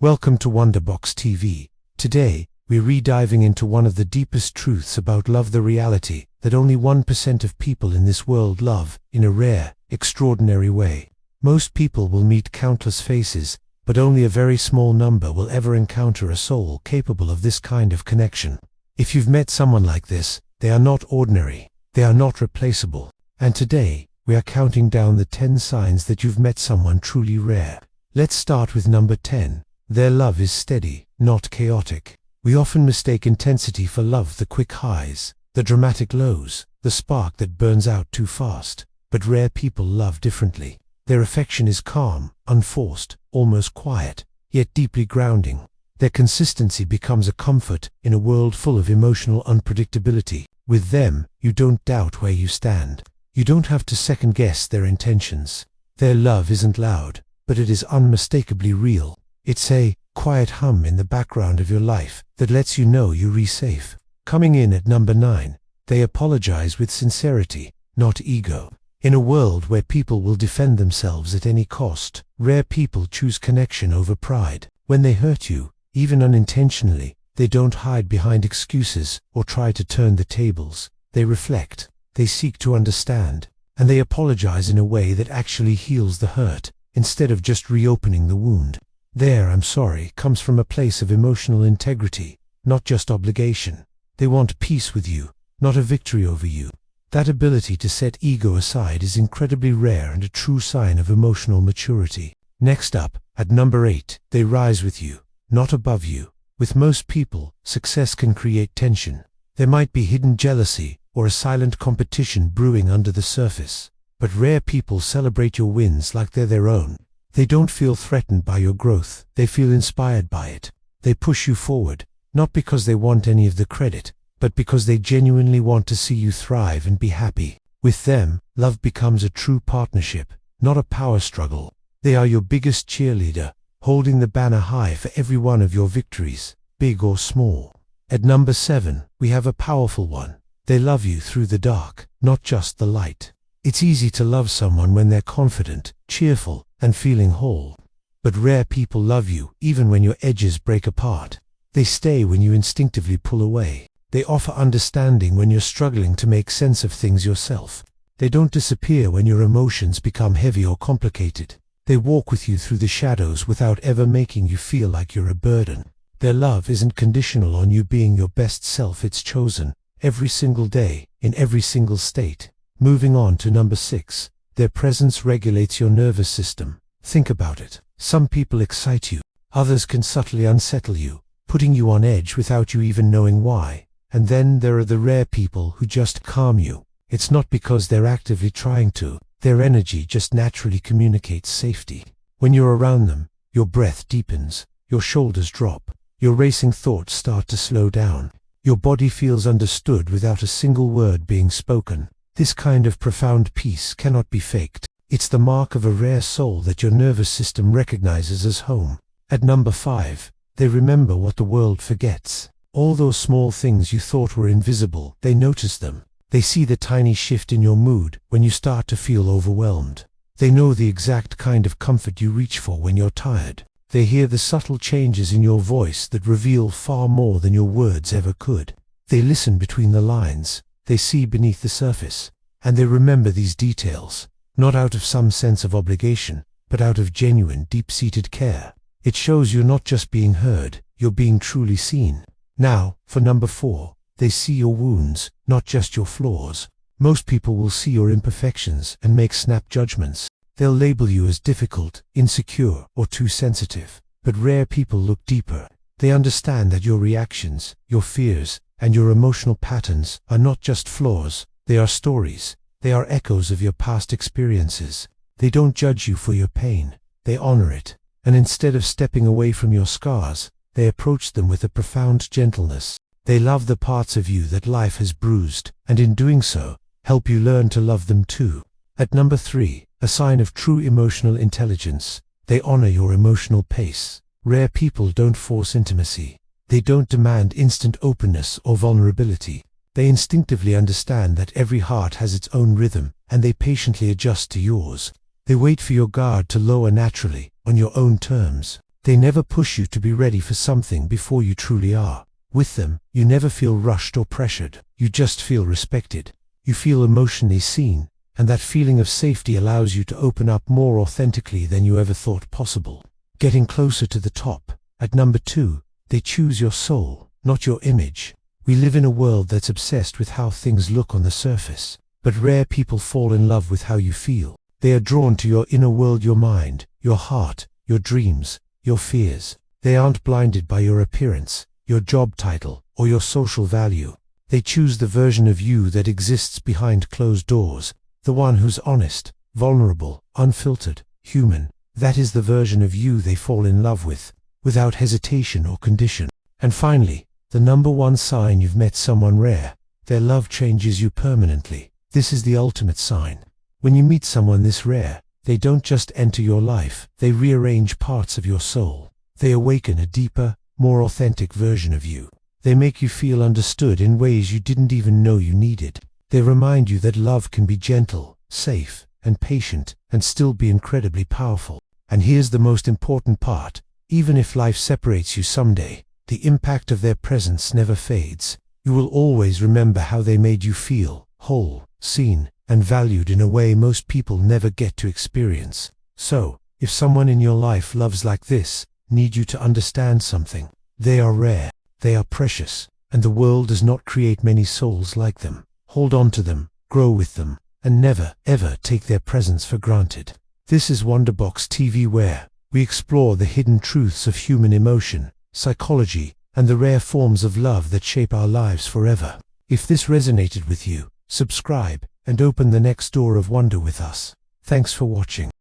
Welcome to WonderBox TV. Today, we're re-diving into one of the deepest truths about love, the reality that only 1% of people in this world love in a rare, extraordinary way. Most people will meet countless faces, but only a very small number will ever encounter a soul capable of this kind of connection. If you've met someone like this, they are not ordinary, they are not replaceable. And today, we are counting down the 10 signs that you've met someone truly rare. Let's start with number 10. Their love is steady, not chaotic. We often mistake intensity for love, the quick highs, the dramatic lows, the spark that burns out too fast. But rare people love differently. Their affection is calm, unforced, almost quiet, yet deeply grounding. Their consistency becomes a comfort in a world full of emotional unpredictability. With them, you don't doubt where you stand. You don't have to second-guess their intentions. Their love isn't loud, but it is unmistakably real. It's a quiet hum in the background of your life that lets you know you're safe. Coming in at number 9, they apologize with sincerity, not ego. In a world where people will defend themselves at any cost, rare people choose connection over pride. When they hurt you, even unintentionally, they don't hide behind excuses or try to turn the tables. They reflect, they seek to understand, and they apologize in a way that actually heals the hurt, instead of just reopening the wound. Their "I'm sorry" comes from a place of emotional integrity, not just obligation. They want peace with you, not a victory over you. That ability to set ego aside is incredibly rare and a true sign of emotional maturity. Next up, at number 8, they rise with you, not above you. With most people, success can create tension. There might be hidden jealousy or a silent competition brewing under the surface. But rare people celebrate your wins like they're their own. They don't feel threatened by your growth, they feel inspired by it. They push you forward, not because they want any of the credit, but because they genuinely want to see you thrive and be happy. With them, love becomes a true partnership, not a power struggle. They are your biggest cheerleader, holding the banner high for every one of your victories, big or small. At number 7, we have a powerful one. They love you through the dark, not just the light. It's easy to love someone when they're confident, cheerful, and feeling whole. But rare people love you even when your edges break apart. They stay when you instinctively pull away. They offer understanding when you're struggling to make sense of things yourself. They don't disappear when your emotions become heavy or complicated. They walk with you through the shadows without ever making you feel like you're a burden. Their love isn't conditional on you being your best self, it's chosen, every single day, in every single state. Moving on to number 6, their presence regulates your nervous system. Think about it. Some people excite you, others can subtly unsettle you, putting you on edge without you even knowing why. And then there are the rare people who just calm you. It's not because they're actively trying to, their energy just naturally communicates safety. When you're around them, your breath deepens, your shoulders drop, your racing thoughts start to slow down. Your body feels understood without a single word being spoken. This kind of profound peace cannot be faked. It's the mark of a rare soul that your nervous system recognizes as home. At number 5, they remember what the world forgets. All those small things you thought were invisible, they notice them. They see the tiny shift in your mood when you start to feel overwhelmed. They know the exact kind of comfort you reach for when you're tired. They hear the subtle changes in your voice that reveal far more than your words ever could. They listen between the lines. They see beneath the surface, and they remember these details, not out of some sense of obligation, but out of genuine, deep-seated care. It shows you're not just being heard, you're being truly seen. Now, for number 4, they see your wounds, not just your flaws. Most people will see your imperfections and make snap judgments. They'll label you as difficult, insecure, or too sensitive. But rare people look deeper. They understand that your reactions, your fears, and your emotional patterns are not just flaws, they are stories. They are echoes of your past experiences. They don't judge you for your pain, they honor it. And instead of stepping away from your scars, they approach them with a profound gentleness. They love the parts of you that life has bruised, and in doing so, help you learn to love them too. At number 3, a sign of true emotional intelligence. They honor your emotional pace. Rare people don't force intimacy. They don't demand instant openness or vulnerability. They instinctively understand that every heart has its own rhythm, and they patiently adjust to yours. They wait for your guard to lower naturally, on your own terms. They never push you to be ready for something before you truly are. With them, you never feel rushed or pressured. You just feel respected. You feel emotionally seen, and that feeling of safety allows you to open up more authentically than you ever thought possible. Getting closer to the top. At number 2, they choose your soul, not your image. We live in a world that's obsessed with how things look on the surface, but rare people fall in love with how you feel. They are drawn to your inner world, your mind, your heart, your dreams, your fears. They aren't blinded by your appearance, your job title, or your social value. They choose the version of you that exists behind closed doors, the one who's honest, vulnerable, unfiltered, human. That is the version of you they fall in love with, without hesitation or condition. And finally, the number 1 sign you've met someone rare. Their love changes you permanently. This is the ultimate sign. When you meet someone this rare, they don't just enter your life, they rearrange parts of your soul. They awaken a deeper, more authentic version of you. They make you feel understood in ways you didn't even know you needed. They remind you that love can be gentle, safe, and patient, and still be incredibly powerful. And here's the most important part. Even if life separates you someday, the impact of their presence never fades. You will always remember how they made you feel, whole, seen, and valued in a way most people never get to experience. So, if someone in your life loves like this, need you to understand something. They are rare, they are precious, and the world does not create many souls like them. Hold on to them, grow with them, and never, ever take their presence for granted. This is WonderBox TV, where we explore the hidden truths of human emotion, psychology, and the rare forms of love that shape our lives forever. If this resonated with you, subscribe and open the next door of wonder with us. Thanks for watching.